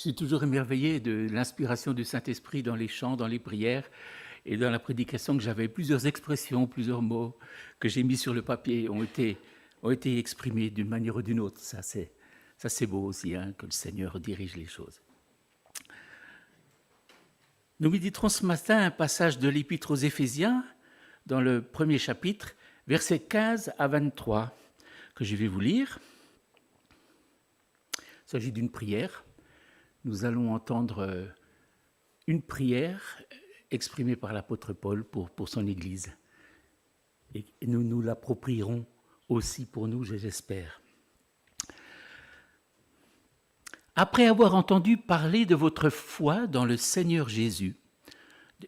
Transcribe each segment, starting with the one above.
Je suis toujours émerveillé de l'inspiration du Saint-Esprit dans les chants, dans les prières et dans la prédication que j'avais. Plusieurs expressions, plusieurs mots que j'ai mis sur le papier ont été exprimés d'une manière ou d'une autre. Ça, c'est beau aussi, hein, que le Seigneur dirige les choses. Nous méditerons ce matin un passage de l'Épître aux Éphésiens, dans le premier chapitre, versets 15 à 23, que je vais vous lire. Il s'agit d'une prière. Nous allons entendre une prière exprimée par l'apôtre Paul pour son Église. Et nous nous l'approprierons aussi pour nous, j'espère. Après avoir entendu parler de votre foi dans le Seigneur Jésus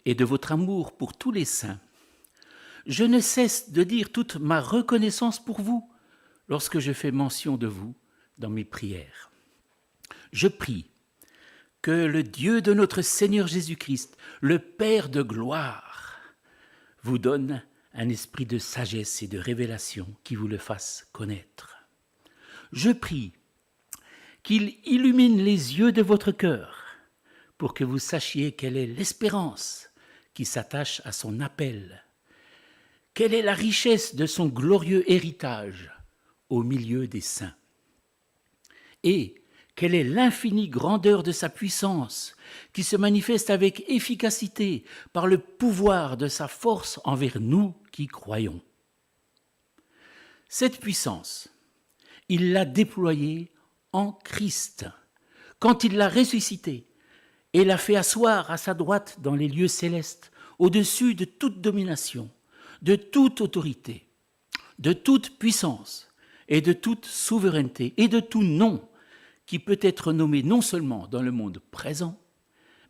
et de votre amour pour tous les saints, je ne cesse de dire toute ma reconnaissance pour vous lorsque je fais mention de vous dans mes prières. Je prie que le Dieu de notre Seigneur Jésus-Christ, le Père de gloire, vous donne un esprit de sagesse et de révélation qui vous le fasse connaître. Je prie qu'il illumine les yeux de votre cœur pour que vous sachiez quelle est l'espérance qui s'attache à son appel, quelle est la richesse de son glorieux héritage au milieu des saints, et quelle est l'infinie grandeur de sa puissance qui se manifeste avec efficacité par le pouvoir de sa force envers nous qui croyons. Cette puissance, il l'a déployée en Christ, quand il l'a ressuscité et l'a fait asseoir à sa droite dans les lieux célestes, au-dessus de toute domination, de toute autorité, de toute puissance et de toute souveraineté et de tout nom qui peut être nommé non seulement dans le monde présent,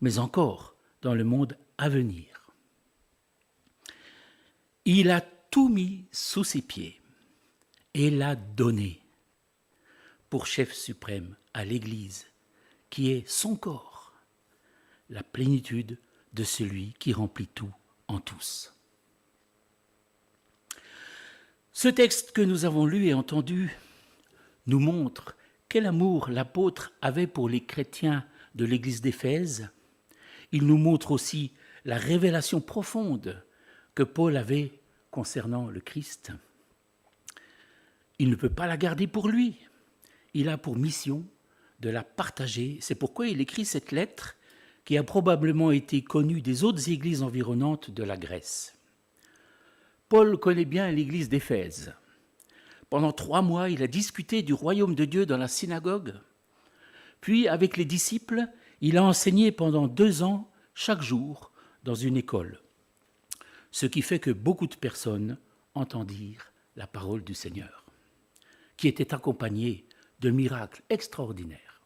mais encore dans le monde à venir. Il a tout mis sous ses pieds et l'a donné pour chef suprême à l'Église, qui est son corps, la plénitude de celui qui remplit tout en tous. Ce texte que nous avons lu et entendu nous montre quel amour l'apôtre avait pour les chrétiens de l'église d'Éphèse. Il nous montre aussi la révélation profonde que Paul avait concernant le Christ. Il ne peut pas la garder pour lui. Il a pour mission de la partager. C'est pourquoi il écrit cette lettre qui a probablement été connue des autres églises environnantes de la Grèce. Paul connaît bien l'église d'Éphèse. Pendant 3 mois, il a discuté du royaume de Dieu dans la synagogue. Puis, avec les disciples, il a enseigné pendant 2 ans, chaque jour, dans une école. Ce qui fait que beaucoup de personnes entendirent la parole du Seigneur, qui était accompagnée de miracles extraordinaires.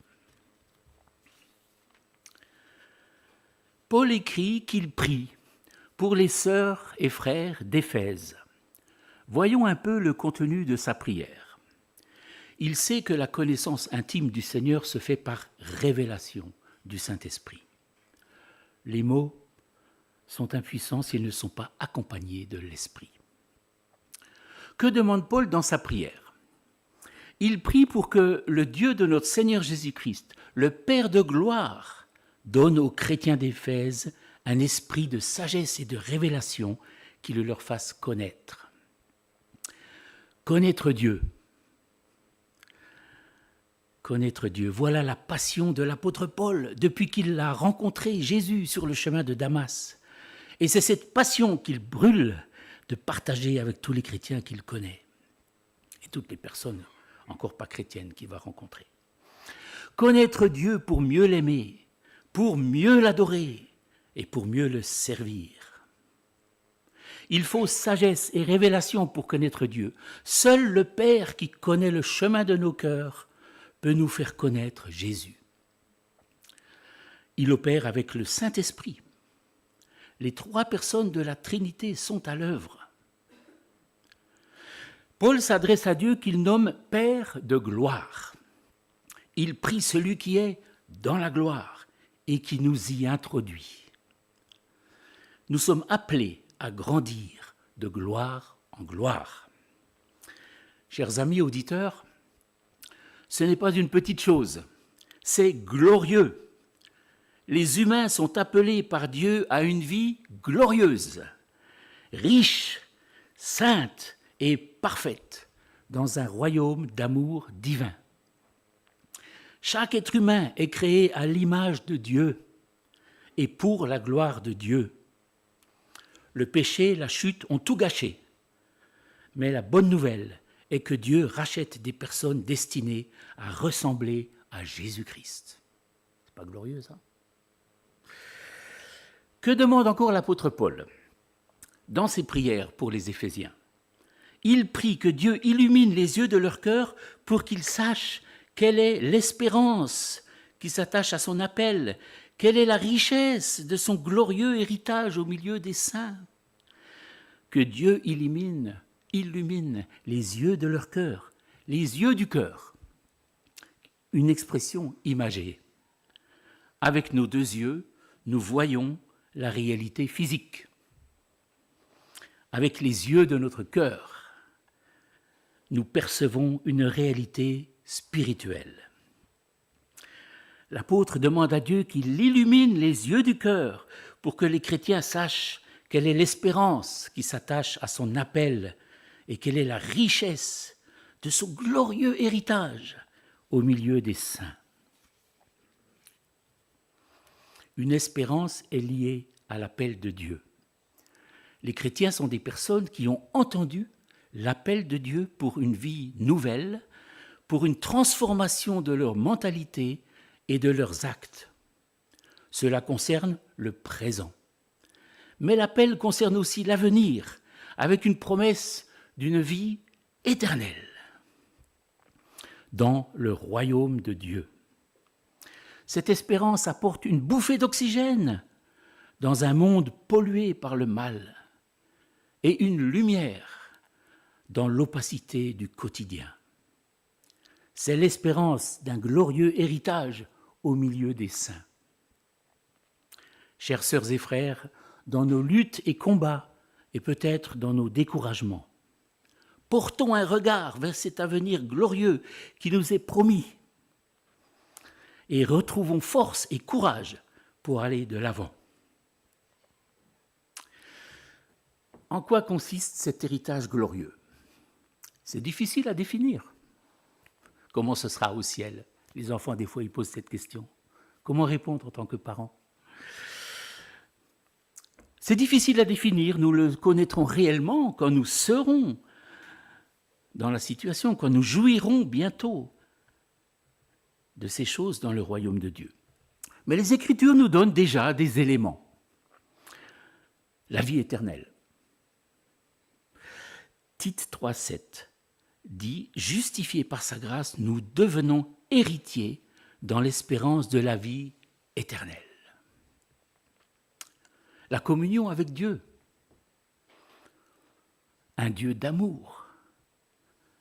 Paul écrit qu'il prie pour les sœurs et frères d'Éphèse. Voyons un peu le contenu de sa prière. Il sait que la connaissance intime du Seigneur se fait par révélation du Saint-Esprit. Les mots sont impuissants s'ils ne sont pas accompagnés de l'Esprit. Que demande Paul dans sa prière ? Il prie pour que le Dieu de notre Seigneur Jésus-Christ, le Père de gloire, donne aux chrétiens d'Éphèse un esprit de sagesse et de révélation qui le leur fasse connaître. Connaître Dieu. Connaître Dieu, voilà la passion de l'apôtre Paul depuis qu'il a rencontré Jésus sur le chemin de Damas. Et c'est cette passion qu'il brûle de partager avec tous les chrétiens qu'il connaît et toutes les personnes encore pas chrétiennes qu'il va rencontrer. Connaître Dieu pour mieux l'aimer, pour mieux l'adorer et pour mieux le servir. Il faut sagesse et révélation pour connaître Dieu. Seul le Père qui connaît le chemin de nos cœurs peut nous faire connaître Jésus. Il opère avec le Saint-Esprit. Les 3 personnes de la Trinité sont à l'œuvre. Paul s'adresse à Dieu qu'il nomme Père de gloire. Il prie celui qui est dans la gloire et qui nous y introduit. Nous sommes appelés à grandir de gloire en gloire. Chers amis auditeurs, ce n'est pas une petite chose, c'est glorieux les humains sont appelés par Dieu à une vie glorieuse, riche, sainte et parfaite, dans un royaume d'amour divin. Chaque être humain est créé à l'image de Dieu et pour la gloire de Dieu. Le péché, la chute ont tout gâché. Mais la bonne nouvelle est que Dieu rachète des personnes destinées à ressembler à Jésus-Christ. C'est pas glorieux, ça? Que demande encore l'apôtre Paul dans ses prières pour les Éphésiens? Il prie que Dieu illumine les yeux de leur cœur pour qu'ils sachent quelle est l'espérance qui s'attache à son appel, quelle est la richesse de son glorieux héritage au milieu des saints. Que Dieu illumine les yeux de leur cœur, les yeux du cœur. Une expression imagée. Avec nos deux yeux, nous voyons la réalité physique. Avec les yeux de notre cœur, nous percevons une réalité spirituelle. L'apôtre demande à Dieu qu'il illumine les yeux du cœur pour que les chrétiens sachent quelle est l'espérance qui s'attache à son appel et quelle est la richesse de son glorieux héritage au milieu des saints. Une espérance est liée à l'appel de Dieu. Les chrétiens sont des personnes qui ont entendu l'appel de Dieu pour une vie nouvelle, pour une transformation de leur mentalité et de leurs actes. Cela concerne le présent. Mais l'appel concerne aussi l'avenir, avec une promesse d'une vie éternelle dans le royaume de Dieu. Cette espérance apporte une bouffée d'oxygène dans un monde pollué par le mal et une lumière dans l'opacité du quotidien. C'est l'espérance d'un glorieux héritage au milieu des saints. Chères sœurs et frères, dans nos luttes et combats, et peut-être dans nos découragements, portons un regard vers cet avenir glorieux qui nous est promis et retrouvons force et courage pour aller de l'avant. En quoi consiste cet héritage glorieux? C'est difficile à définir. Comment ce sera au ciel? Les enfants, des fois, ils posent cette question. Comment répondre en tant que parent? C'est difficile à définir, nous le connaîtrons réellement quand nous serons dans la situation, quand nous jouirons bientôt de ces choses dans le royaume de Dieu. Mais les Écritures nous donnent déjà des éléments. La vie éternelle. Tite 3,7 dit « Justifiés par sa grâce, nous devenons héritiers dans l'espérance de la vie éternelle. » La communion avec Dieu, un Dieu d'amour,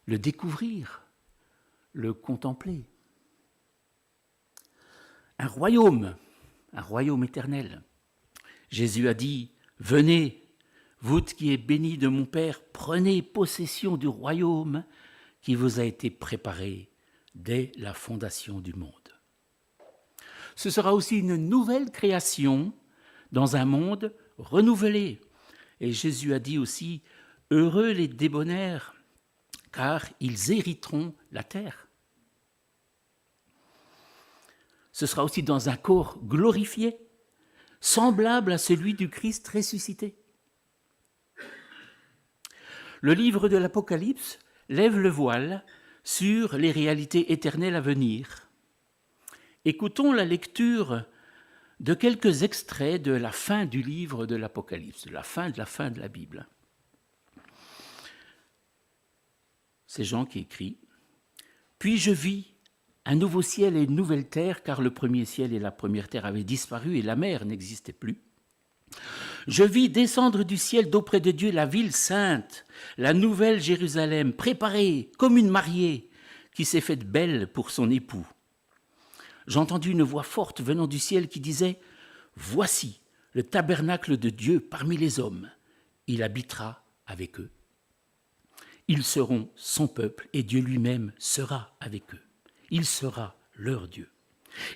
le découvrir, le contempler. Un royaume éternel. Jésus a dit « Venez, vous qui êtes bénis de mon Père, prenez possession du royaume qui vous a été préparé dès la fondation du monde. » Ce sera aussi une nouvelle création dans un monde renouvelé. Et Jésus a dit aussi « Heureux les débonnaires, car ils hériteront la terre. » Ce sera aussi dans un corps glorifié, semblable à celui du Christ ressuscité. Le livre de l'Apocalypse lève le voile sur les réalités éternelles à venir. Écoutons la lecture de quelques extraits de la fin du livre de l'Apocalypse, de la fin de la Bible. C'est Jean qui écrit « Puis je vis un nouveau ciel et une nouvelle terre, car le premier ciel et la première terre avaient disparu et la mer n'existait plus. Je vis descendre du ciel d'auprès de Dieu la ville sainte, la nouvelle Jérusalem, préparée comme une mariée qui s'est faite belle pour son époux. J'entendis une voix forte venant du ciel qui disait « Voici le tabernacle de Dieu parmi les hommes. Il habitera avec eux. Ils seront son peuple et Dieu lui-même sera avec eux. Il sera leur Dieu.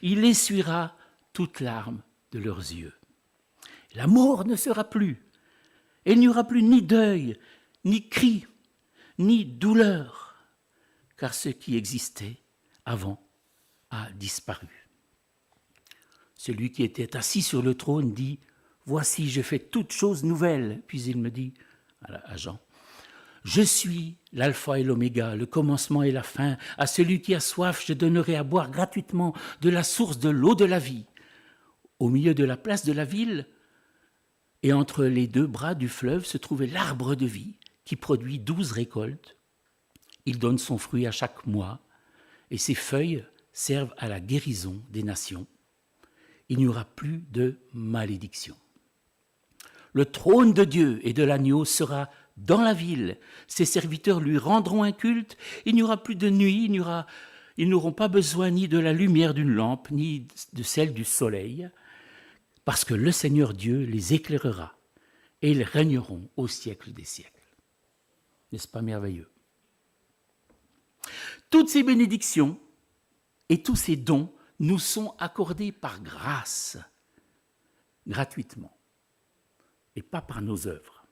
Il essuiera toute larme de leurs yeux. La mort ne sera plus. Et il n'y aura plus ni deuil, ni cri, ni douleur, car ce qui existait avant a disparu. Celui qui était assis sur le trône dit « Voici, je fais toutes choses nouvelles. » Puis il me dit à Jean « Je suis l'alpha et l'oméga, le commencement et la fin. À celui qui a soif, je donnerai à boire gratuitement de la source de l'eau de la vie. » Au milieu de la place de la ville, et entre les deux bras du fleuve se trouvait l'arbre de vie qui produit 12 récoltes. Il donne son fruit à chaque mois et ses feuilles servent à la guérison des nations. Il n'y aura plus de malédiction. Le trône de Dieu et de l'agneau sera dans la ville. Ses serviteurs lui rendront un culte. Il n'y aura plus de nuit, ils n'auront pas besoin ni de la lumière d'une lampe, ni de celle du soleil, parce que le Seigneur Dieu les éclairera et ils régneront au siècle des siècles. N'est-ce pas merveilleux? Toutes ces bénédictions et tous ces dons nous sont accordés par grâce, gratuitement, et pas par nos œuvres.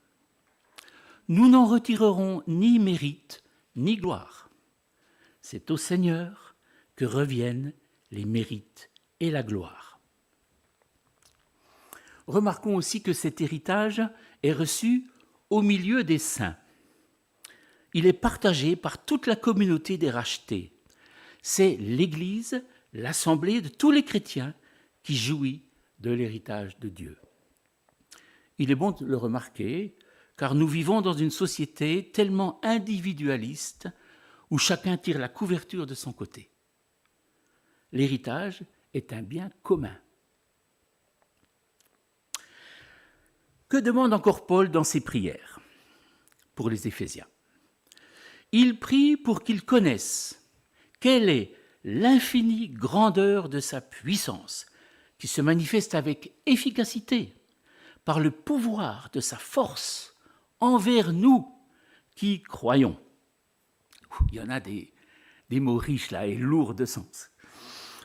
Nous n'en retirerons ni mérite ni gloire. C'est au Seigneur que reviennent les mérites et la gloire. Remarquons aussi que cet héritage est reçu au milieu des saints. Il est partagé par toute la communauté des rachetés. C'est l'Église, l'assemblée de tous les chrétiens qui jouit de l'héritage de Dieu. Il est bon de le remarquer, car nous vivons dans une société tellement individualiste où chacun tire la couverture de son côté. L'héritage est un bien commun. Que demande encore Paul dans ses prières pour les Éphésiens? Il prie pour qu'ils connaissent quelle est l'infinie grandeur de sa puissance, qui se manifeste avec efficacité par le pouvoir de sa force envers nous qui croyons. Il y en a des mots riches là et lourds de sens.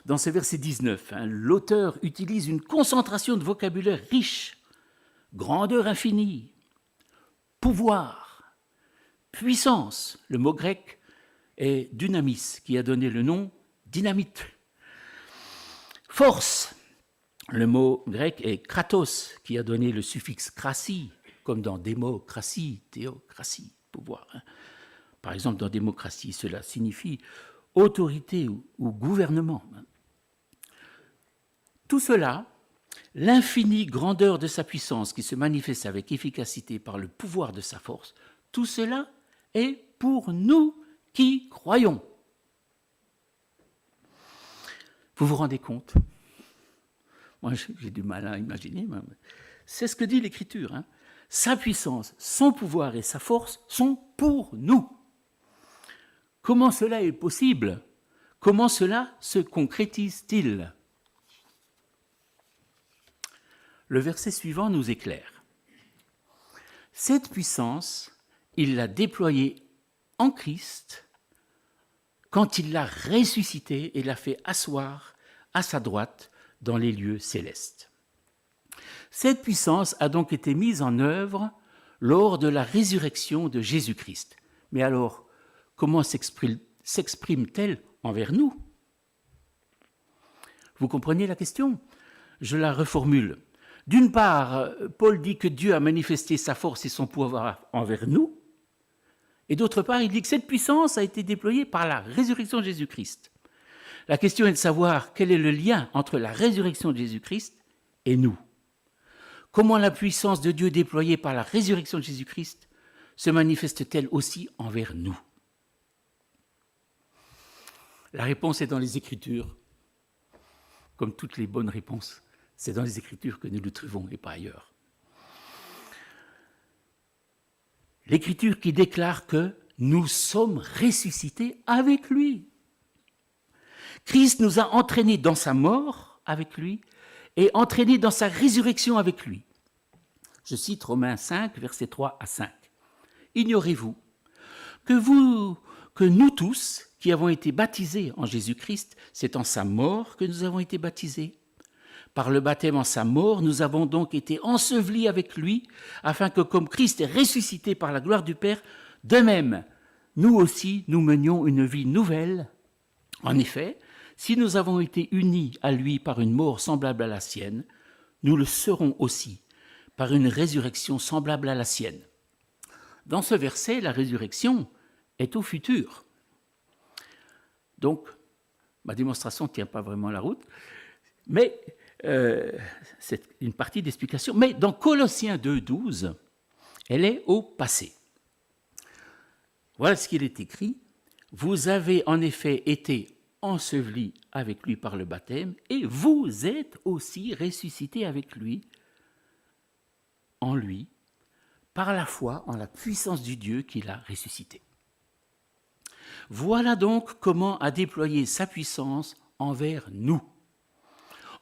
Dans ce verset 19, l'auteur utilise une concentration de vocabulaire riche. Grandeur infinie, pouvoir, puissance. Le mot grec est dynamis, qui a donné le nom dynamite. Force. Le mot grec est kratos, qui a donné le suffixe krassi, comme dans démocratie, théocratie, pouvoir. Par exemple, dans démocratie, cela signifie autorité ou gouvernement. Tout cela, l'infinie grandeur de sa puissance qui se manifeste avec efficacité par le pouvoir de sa force, tout cela est pour nous qui croyons. Vous vous rendez compte? Moi, j'ai du mal à imaginer. C'est ce que dit l'Écriture. Sa puissance, son pouvoir et sa force sont pour nous. Comment cela est possible? Comment cela se concrétise-t-il? Le verset suivant nous éclaire. Cette puissance, il l'a déployée en Christ quand il l'a ressuscité et l'a fait asseoir à sa droite dans les lieux célestes. Cette puissance a donc été mise en œuvre lors de la résurrection de Jésus-Christ. Mais alors, comment s'exprime-t-elle envers nous? Vous comprenez la question? Je la reformule. D'une part, Paul dit que Dieu a manifesté sa force et son pouvoir envers nous, et d'autre part, il dit que cette puissance a été déployée par la résurrection de Jésus-Christ. La question est de savoir quel est le lien entre la résurrection de Jésus-Christ et nous. Comment la puissance de Dieu déployée par la résurrection de Jésus-Christ se manifeste-t-elle aussi envers nous? La réponse est dans les Écritures, comme toutes les bonnes réponses. C'est dans les Écritures que nous le trouvons et pas ailleurs. L'Écriture qui déclare que nous sommes ressuscités avec lui. Christ nous a entraînés dans sa mort avec lui et entraînés dans sa résurrection avec lui. Je cite Romains 5, versets 3 à 5. Ignorez-vous que nous tous qui avons été baptisés en Jésus-Christ, c'est en sa mort que nous avons été baptisés? Par le baptême en sa mort, nous avons donc été ensevelis avec lui, afin que comme Christ est ressuscité par la gloire du Père, de même, nous aussi, nous menions une vie nouvelle. En effet, si nous avons été unis à lui par une mort semblable à la sienne, nous le serons aussi par une résurrection semblable à la sienne. Dans ce verset, la résurrection est au futur. Donc, ma démonstration ne tient pas vraiment la route, mais c'est une partie d'explication. Mais dans Colossiens 2,12, elle est au passé. Voilà ce qu'il est écrit. Vous avez en effet été ensevelis avec lui par le baptême, et vous êtes aussi ressuscités avec lui, en lui, par la foi en la puissance du Dieu qui l'a ressuscité. Voilà donc comment a déployé sa puissance envers nous.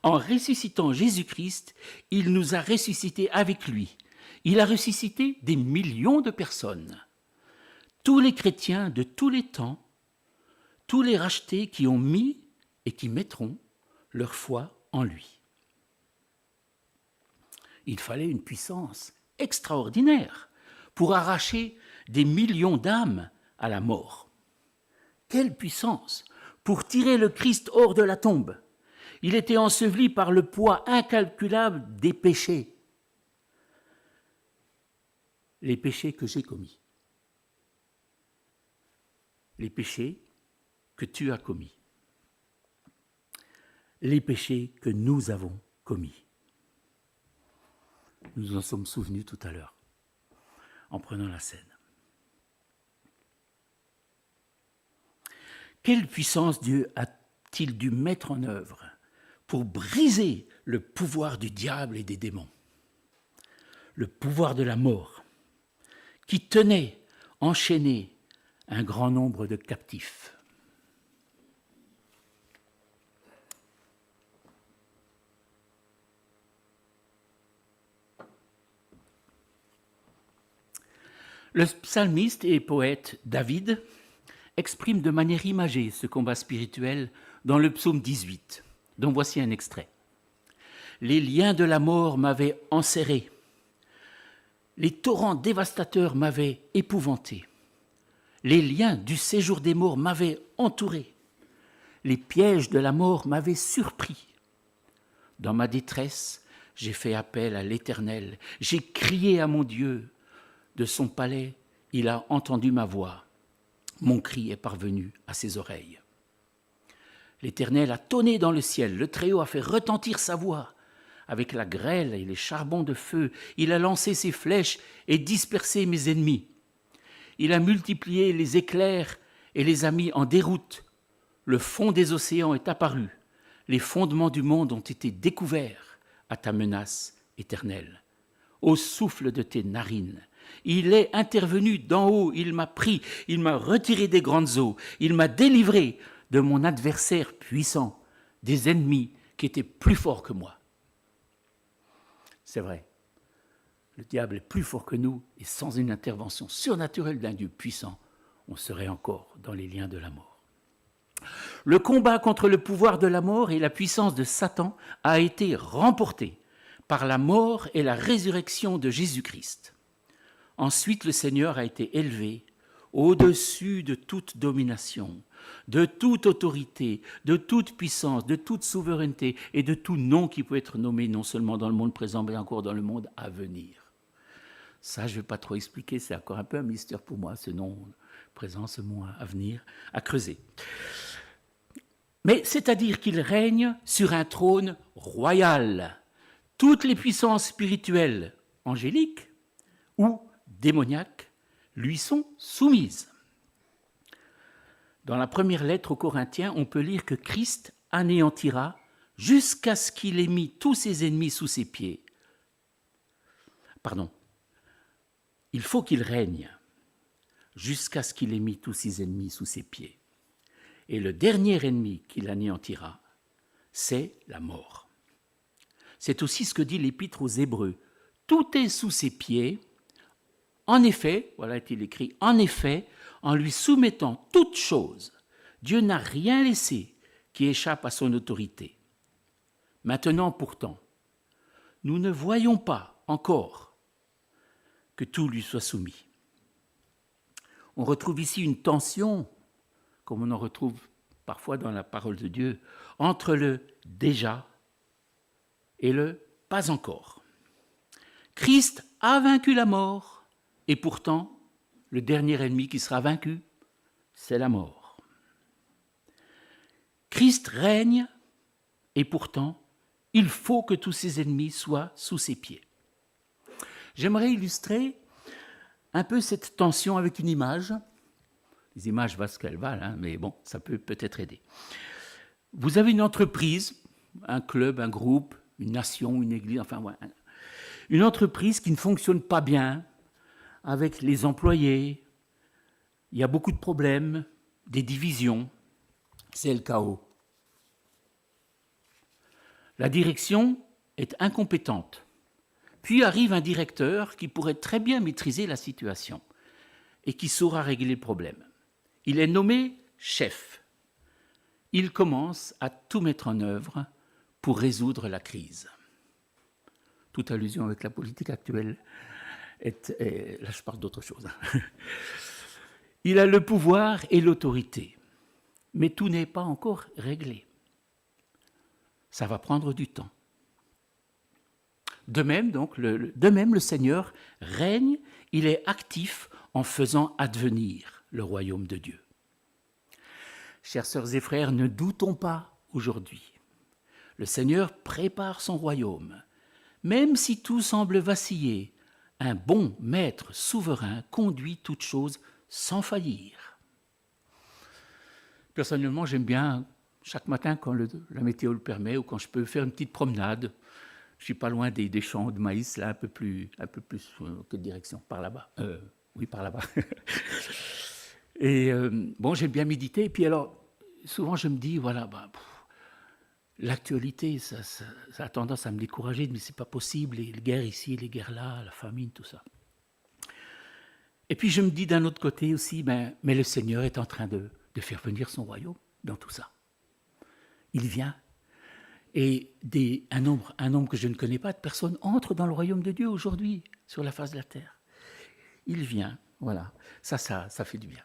En ressuscitant Jésus-Christ, il nous a ressuscités avec lui. Il a ressuscité des millions de personnes. Tous les chrétiens de tous les temps, tous les rachetés qui ont mis et qui mettront leur foi en lui. Il fallait une puissance extraordinaire pour arracher des millions d'âmes à la mort. Quelle puissance pour tirer le Christ hors de la tombe. Il était enseveli par le poids incalculable des péchés. Les péchés que j'ai commis. Les péchés que tu as commis. Les péchés que nous avons commis. Nous nous en sommes souvenus tout à l'heure, en prenant la scène. Quelle puissance Dieu a-t-il dû mettre en œuvre pour briser le pouvoir du diable et des démons, le pouvoir de la mort, qui tenait enchaîné un grand nombre de captifs. Le psalmiste et poète David exprime de manière imagée ce combat spirituel dans le psaume 18, dont voici un extrait. « Les liens de la mort m'avaient enserré, les torrents dévastateurs m'avaient épouvanté, les liens du séjour des morts m'avaient entouré, les pièges de la mort m'avaient surpris. Dans ma détresse, j'ai fait appel à l'Éternel, j'ai crié à mon Dieu. De son palais, il a entendu ma voix. Mon cri est parvenu à ses oreilles. L'Éternel a tonné dans le ciel, le Très-Haut a fait retentir sa voix. Avec la grêle et les charbons de feu, il a lancé ses flèches et dispersé mes ennemis. Il a multiplié les éclairs et les a mis en déroute. Le fond des océans est apparu. Les fondements du monde ont été découverts à ta menace éternelle. Au souffle de tes narines, il est intervenu d'en haut, il m'a pris, il m'a retiré des grandes eaux, il m'a délivré de mon adversaire puissant, des ennemis qui étaient plus forts que moi. C'est vrai, le diable est plus fort que nous et sans une intervention surnaturelle d'un Dieu puissant, on serait encore dans les liens de la mort. Le combat contre le pouvoir de la mort et la puissance de Satan a été remporté par la mort et la résurrection de Jésus-Christ. Ensuite, le Seigneur a été élevé au-dessus de toute domination, de toute autorité, de toute puissance, de toute souveraineté et de tout nom qui peut être nommé non seulement dans le monde présent, mais encore dans le monde à venir. Ça, je ne vais pas trop expliquer, c'est encore un peu un mystère pour moi, ce nom présent, ce mot à venir, à creuser. Mais c'est-à-dire qu'il règne sur un trône royal. Toutes les puissances spirituelles, angéliques ou démoniaques, lui sont soumises. Dans la première lettre aux Corinthiens, on peut lire que Christ anéantira jusqu'à ce qu'il ait mis tous ses ennemis sous ses pieds. Pardon. Il faut qu'il règne jusqu'à ce qu'il ait mis tous ses ennemis sous ses pieds. Et le dernier ennemi qu'il anéantira, c'est la mort. C'est aussi ce que dit l'Épître aux Hébreux. Tout est sous ses pieds. En effet, voilà est-il écrit, en effet, en lui soumettant toutes choses, Dieu n'a rien laissé qui échappe à son autorité. Maintenant pourtant, nous ne voyons pas encore que tout lui soit soumis. On retrouve ici une tension, comme on en retrouve parfois dans la parole de Dieu, entre le déjà et le pas encore. Christ a vaincu la mort, et pourtant, le dernier ennemi qui sera vaincu, c'est la mort. Christ règne, et pourtant, il faut que tous ses ennemis soient sous ses pieds. J'aimerais illustrer un peu cette tension avec une image. Les images valent ce qu'elles valent, hein, mais bon, ça peut peut-être aider. Vous avez une entreprise, un club, un groupe, une nation, une église, enfin, ouais, une entreprise qui ne fonctionne pas bien avec les employés. Il y a beaucoup de problèmes, des divisions, c'est le chaos. La direction est incompétente. Puis arrive un directeur qui pourrait très bien maîtriser la situation et qui saura régler le problème. Il est nommé chef. Il commence à tout mettre en œuvre pour résoudre la crise. Toute allusion avec la politique actuelle là je parle d'autre chose. Il a le pouvoir et l'autorité, mais tout n'est pas encore réglé. Ça va prendre du temps. De même, donc, le Seigneur règne, il est actif en faisant advenir le royaume de Dieu. Chères sœurs et frères, ne doutons pas aujourd'hui. Le Seigneur prépare son royaume. Même si tout semble vaciller, un bon maître souverain conduit toutes choses sans faillir. Personnellement, j'aime bien, chaque matin, quand la météo le permet, ou quand je peux faire une petite promenade, je ne suis pas loin des champs de maïs, là, un peu plus quelle direction? Par là-bas. Oui, par là-bas. Et bon, j'aime bien méditer. Et puis alors, souvent, je me dis, voilà, l'actualité, ça a tendance à me décourager, mais c'est pas possible, les guerres ici, les guerres là, la famine, tout ça. Et puis je me dis d'un autre côté aussi, mais le Seigneur est en train de faire venir son royaume dans tout ça. Il vient. Et un nombre que je ne connais pas de personnes entrent dans le royaume de Dieu aujourd'hui, sur la face de la terre. Il vient, voilà. Ça fait du bien.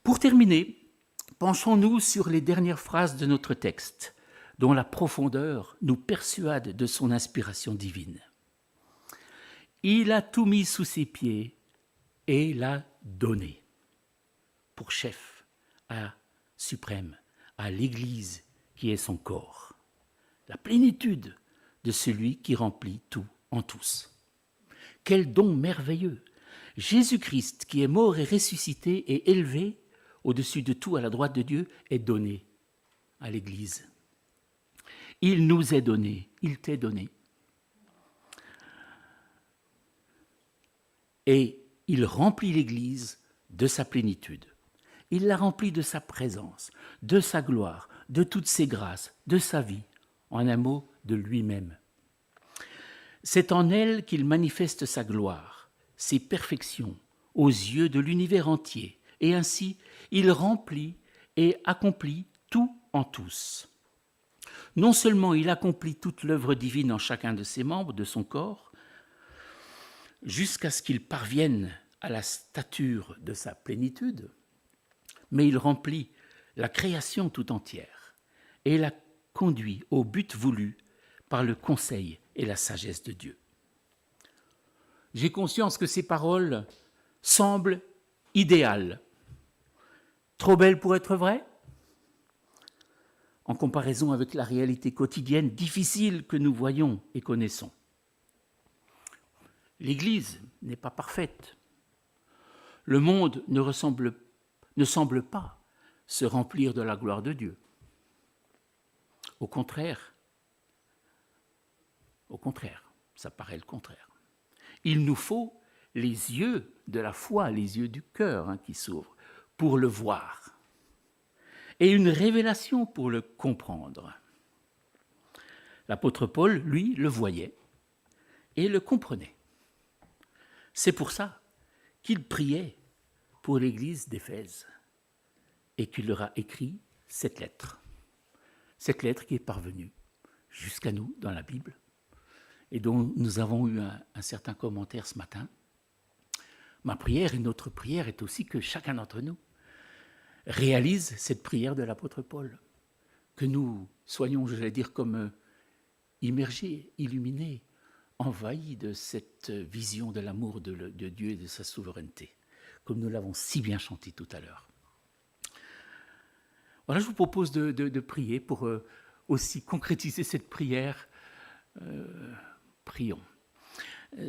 Pour terminer, penchons-nous sur les dernières phrases de notre texte, dont la profondeur nous persuade de son inspiration divine. Il a tout mis sous ses pieds et l'a donné pour chef, suprême, à l'Église qui est son corps, la plénitude de celui qui remplit tout en tous. Quel don merveilleux! Jésus-Christ, qui est mort et ressuscité et élevé au-dessus de tout à la droite de Dieu, est donné à l'Église. Il nous est donné, il t'est donné. Et il remplit l'Église de sa plénitude. Il la remplit de sa présence, de sa gloire, de toutes ses grâces, de sa vie, en un mot, de lui-même. C'est en elle qu'il manifeste sa gloire, ses perfections, aux yeux de l'univers entier, et ainsi il remplit et accomplit tout en tous. Non seulement il accomplit toute l'œuvre divine en chacun de ses membres, de son corps, jusqu'à ce qu'il parvienne à la stature de sa plénitude, mais il remplit la création tout entière et la conduit au but voulu par le conseil et la sagesse de Dieu. J'ai conscience que ces paroles semblent idéales, trop belles pour être vraies, en comparaison avec la réalité quotidienne difficile que nous voyons et connaissons. L'Église n'est pas parfaite. Le monde ne semble pas se remplir de la gloire de Dieu. Au contraire, ça paraît le contraire. Il nous faut les yeux de la foi, les yeux du cœur qui s'ouvrent pour le voir et une révélation pour le comprendre. L'apôtre Paul, lui, le voyait et le comprenait. C'est pour ça qu'il priait pour l'église d'Éphèse et qu'il leur a écrit cette lettre. cette lettre qui est parvenue jusqu'à nous dans la Bible et dont nous avons eu un certain commentaire ce matin. Ma prière et notre prière est aussi que chacun d'entre nous réalise cette prière de l'apôtre Paul, que nous soyons, je vais dire, comme immergés, illuminés, envahis de cette vision de l'amour de Dieu et de sa souveraineté, comme nous l'avons si bien chanté tout à l'heure. Voilà, je vous propose de prier pour aussi concrétiser cette prière. Prions.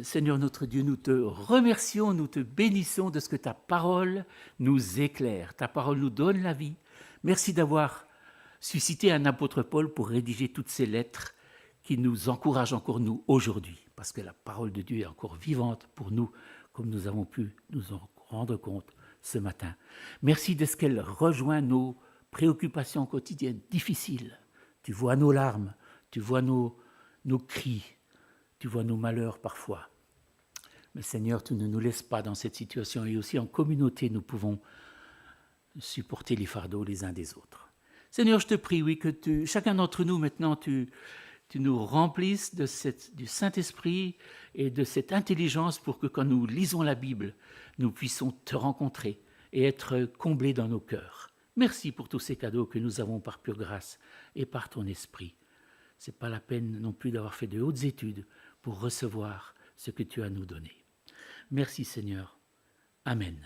Seigneur notre Dieu, nous te remercions, nous te bénissons de ce que ta parole nous éclaire. Ta parole nous donne la vie. Merci d'avoir suscité un apôtre Paul pour rédiger toutes ces lettres qui nous encouragent encore nous aujourd'hui, parce que la parole de Dieu est encore vivante pour nous, comme nous avons pu nous en rendre compte ce matin. Merci de ce qu'elle rejoint nos préoccupations quotidiennes difficiles. Tu vois nos larmes, tu vois nos cris, tu vois nos malheurs parfois. Mais Seigneur, tu ne nous laisses pas dans cette situation et aussi en communauté, nous pouvons supporter les fardeaux les uns des autres. Seigneur, je te prie, oui, que chacun d'entre nous maintenant, tu nous remplisses du Saint-Esprit et de cette intelligence pour que quand nous lisons la Bible, nous puissions te rencontrer et être comblés dans nos cœurs. Merci pour tous ces cadeaux que nous avons par pure grâce et par ton esprit. Ce n'est pas la peine non plus d'avoir fait de hautes études pour recevoir ce que tu as à nous donner. Merci Seigneur. Amen.